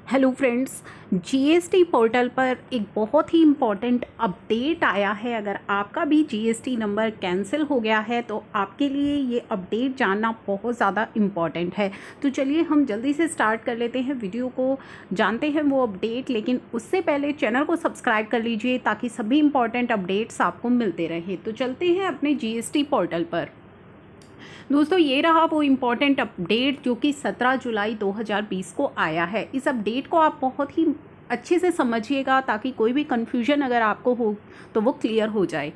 Hello friends, GST portal पर एक बहुत ही इम्पॉर्टेंट अपडेट आया है। अगर आपका भी जीएसटी नंबर कैंसिल हो गया है तो आपके लिए ये अपडेट जानना बहुत ज़्यादा इम्पॉर्टेंट है। तो चलिए हम जल्दी से स्टार्ट कर लेते हैं वीडियो को, जानते हैं वो अपडेट। लेकिन उससे पहले चैनल को सब्सक्राइब कर लीजिए ताकि सभी इम्पॉर्टेंट अपडेट्स आपको मिलते रहे। तो चलते हैं अपने जीएसटी पोर्टल पर। दोस्तों, ये रहा वो इम्पॉर्टेंट अपडेट जो कि 17 जुलाई 2020 को आया है। इस अपडेट को आप बहुत ही अच्छे से समझिएगा ताकि कोई भी कन्फ्यूजन अगर आपको हो तो वो क्लियर हो जाए।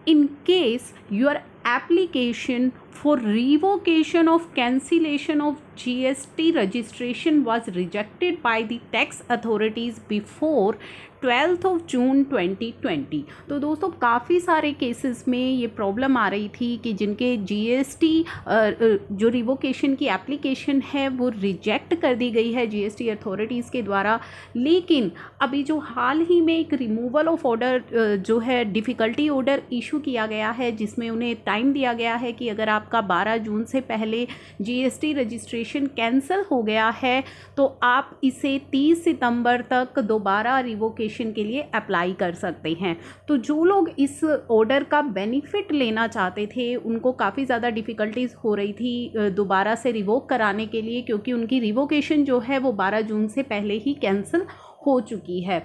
In case your application for revocation of cancellation of GST registration was rejected by the tax authorities before 12th of June 2020। तो दोस्तों, काफ़ी सारे केसेस में ये प्रॉब्लम आ रही थी कि जिनके जीएसटी जो रिवोकेशन की एप्लीकेशन है वो रिजेक्ट कर दी गई है जीएसटी अथॉरिटीज़ के द्वारा। लेकिन अभी जो हाल ही में एक रिमूवल ऑफ ऑर्डर जो है डिफ़िकल्टी ऑर्डर इशू किया गया है, जिसमें उन्हें टाइम दिया गया है कि अगर आपका 12 जून से पहले जीएसटी रजिस्ट्रेशन कैंसिल हो गया है तो आप इसे 30 सितंबर तक दोबारा रिवोकेशन के लिए अप्लाई कर सकते हैं। तो जो लोग इस ऑर्डर का बेनिफिट लेना चाहते थे उनको काफ़ी ज़्यादा डिफ़िकल्टीज़ हो रही थी दोबारा से रिवोक कराने के लिए, क्योंकि उनकी रिवोकेशन जो है वो 12 जून से पहले ही कैंसिल हो चुकी है।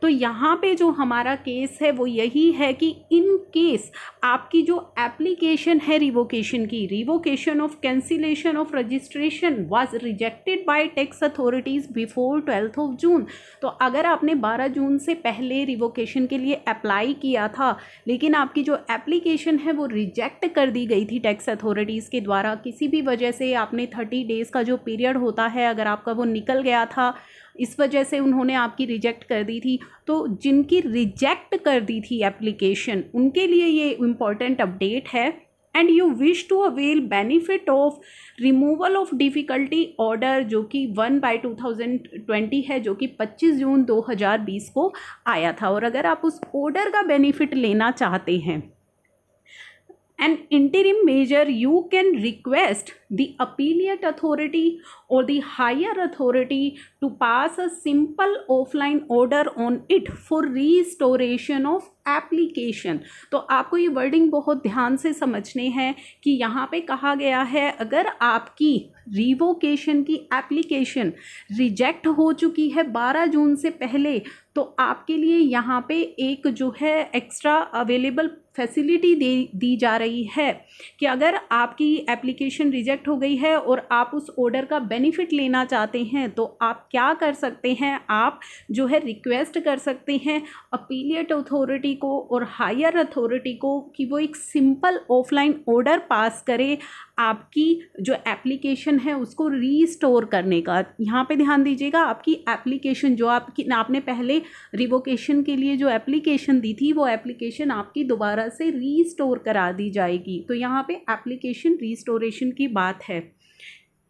तो यहाँ पे जो हमारा केस है वो यही है कि इन केस आपकी जो एप्लीकेशन है रिवोकेशन की, revocation of cancellation of registration was rejected by tax authorities before 12th of June. तो अगर आपने 12 जून से पहले रिवोकेशन के लिए अप्लाई किया था लेकिन आपकी जो एप्लीकेशन है वो रिजेक्ट कर दी गई थी टैक्स अथॉरिटीज़ के द्वारा, किसी भी वजह से आपने 30 डेज़ का जो पीरियड होता है अगर आपका वो निकल गया था, इस वजह से उन्होंने आपकी रिजेक्ट कर दी थी, तो जिनकी रिजेक्ट कर दी थी एप्लीकेशन उनके लिए ये इम्पॉर्टेंट अपडेट है। And you wish to avail benefit of removal of difficulty order जो कि 1/2020 है, जो कि 25 जून 2020 को आया था। और अगर आप उस ऑर्डर का बेनिफिट लेना चाहते हैं an interim measure, you can request the appellate authority or the higher authority to pass a simple offline order on it for restoration of application. तो आपको ये वर्डिंग बहुत ध्यान से समझने हैं कि यहाँ पे कहा गया है अगर आपकी रिवोकेशन की एप्लीकेशन रिजेक्ट हो चुकी है 12 जून से पहले, तो आपके लिए यहाँ पे एक जो है एक्स्ट्रा अवेलेबल फैसिलिटी दी जा रही है कि अगर आपकी एप्लीकेशन रिजेक्ट हो गई है और आप उस ऑर्डर का बेनिफिट लेना चाहते हैं तो आप क्या कर सकते हैं, आप जो है रिक्वेस्ट कर सकते हैं अपीलिएट अथॉरिटी को और हायर अथॉरिटी को कि वो एक सिंपल ऑफलाइन ऑर्डर पास करे आपकी जो एप्लीकेशन है उसको रीस्टोर करने का। यहाँ पे ध्यान दीजिएगा, आपकी एप्लीकेशन जो आपने पहले रिवोकेशन के लिए जो एप्लीकेशन दी थी वो एप्लीकेशन आपकी दोबारा से रीस्टोर करा दी जाएगी। तो यहाँ पे एप्लीकेशन रीस्टोरेशन की बात है।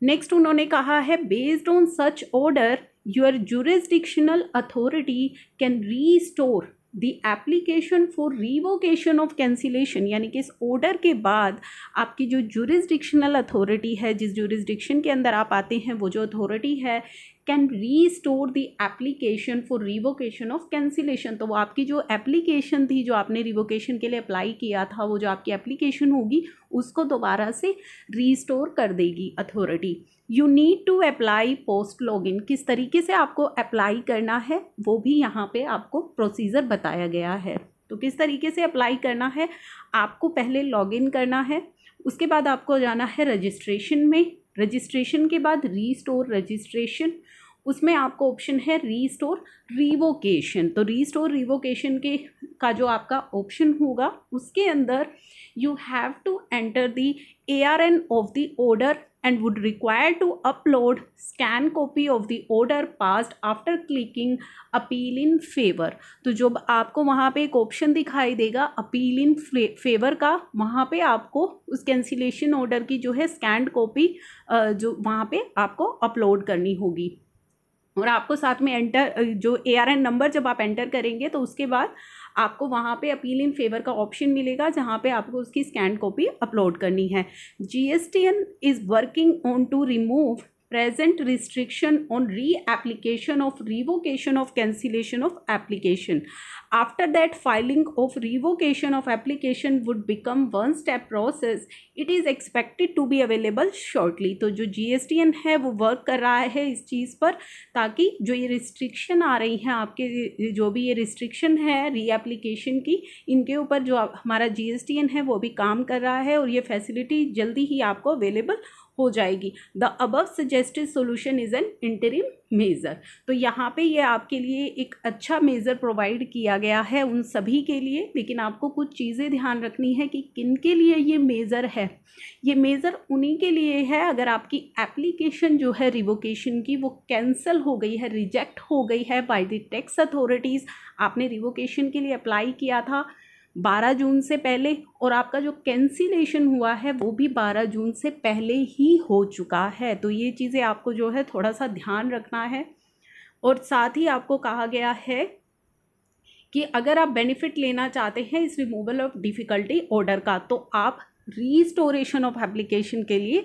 नेक्स्ट उन्होंने कहा है based on such order your jurisdictional authority can restore the application for revocation of cancellation, यानी कि इस ऑर्डर के बाद आपकी जो जुरिस्डिक्शनल अथॉरिटी है, जिस जुरिस्डिक्शन के अंदर आप आते हैं वो जो अथॉरिटी है, can restore the application for revocation of cancellation. तो वो आपकी जो एप्लीकेशन थी जो आपने रिवोकेशन के लिए अप्लाई किया था, वो जो आपकी एप्लीकेशन होगी उसको दोबारा से रीस्टोर कर देगी authority. You need to apply post login, किस तरीके से आपको अप्लाई करना है वो भी यहाँ पे आपको प्रोसीजर बताया गया है। तो किस तरीके से अप्लाई करना है, आपको पहले लॉगिन करना है, उसके बाद आपको जाना है रजिस्ट्रेशन में, रजिस्ट्रेशन के बाद रीस्टोर रजिस्ट्रेशन, उसमें आपको ऑप्शन है रीस्टोर रिवोकेशन। तो रीस्टोर रिवोकेशन का जो आपका ऑप्शन होगा उसके अंदर you have to enter the ARN of the order and would require to upload scan copy of the order passed after clicking appeal in favor। तो जो आपको वहाँ पे एक ऑप्शन दिखाई देगा अपील इन फेवर का, वहाँ पे आपको उस कैंसिलेशन ऑर्डर की जो है स्कैंड कॉपी जो वहाँ पे आपको अपलोड करनी होगी। और आपको साथ में एंटर जो ARN नंबर जब आप एंटर करेंगे तो उसके बाद आपको वहाँ पे अपील इन फेवर का ऑप्शन मिलेगा जहाँ पे आपको उसकी स्कैन कॉपी अपलोड करनी है। GSTN is working on to remove present restriction on re-application of revocation of cancellation of application. After that, filing of revocation of application would become one step process. It is expected to be available shortly. तो जो GSTN है वो work कर रहा है इस चीज़ पर, ताकि जो ये रिस्ट्रिक्शन आ रही हैं आपके, जो भी ये रिस्ट्रिक्शन है रीएप्लीकेशन की, इनके ऊपर जो हमारा GSTN है वो भी काम कर रहा है और ये फैसिलिटी जल्दी ही आपको अवेलेबल हो जाएगी. The above suggested solution is an interim measure. तो यहाँ पे ये आपके लिए एक अच्छा मेज़र प्रोवाइड किया गया है उन सभी के लिए, लेकिन आपको कुछ चीज़ें ध्यान रखनी है कि किन के लिए ये मेज़र है. ये मेज़र उन्हीं के लिए है अगर आपकी एप्लीकेशन जो है रिवोकेशन की वो कैंसिल हो गई है, रिजेक्ट हो गई है बाय द टैक्स अथॉरिटीज़. आपने रिवोकेशन के लिए अप्लाई किया था 12 जून से पहले और आपका जो कैंसिलेशन हुआ है वो भी 12 जून से पहले ही हो चुका है. तो ये चीज़ें आपको जो है थोड़ा सा ध्यान रखना है. और साथ ही आपको कहा गया है कि अगर आप बेनिफिट लेना चाहते हैं इस रिमूवल ऑफ डिफ़िकल्टी ऑर्डर का, तो आप रीस्टोरेशन ऑफ एप्लीकेशन के लिए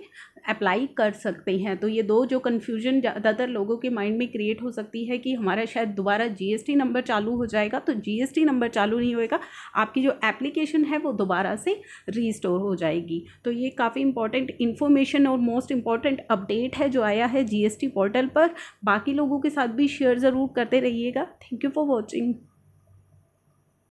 अप्लाई कर सकते हैं. तो ये दो जो कन्फ्यूजन ज़्यादातर लोगों के माइंड में क्रिएट हो सकती है कि हमारा शायद दोबारा GST नंबर चालू हो जाएगा, तो GST नंबर चालू नहीं होएगा, आपकी जो एप्लीकेशन है वो दोबारा से रीस्टोर हो जाएगी. तो ये काफ़ी इंपॉर्टेंट इन्फॉर्मेशन और मोस्ट इम्पॉर्टेंट अपडेट है जो आया है GST पोर्टल पर. बाकी लोगों के साथ भी शेयर ज़रूर करते रहिएगा. Thank you for watching.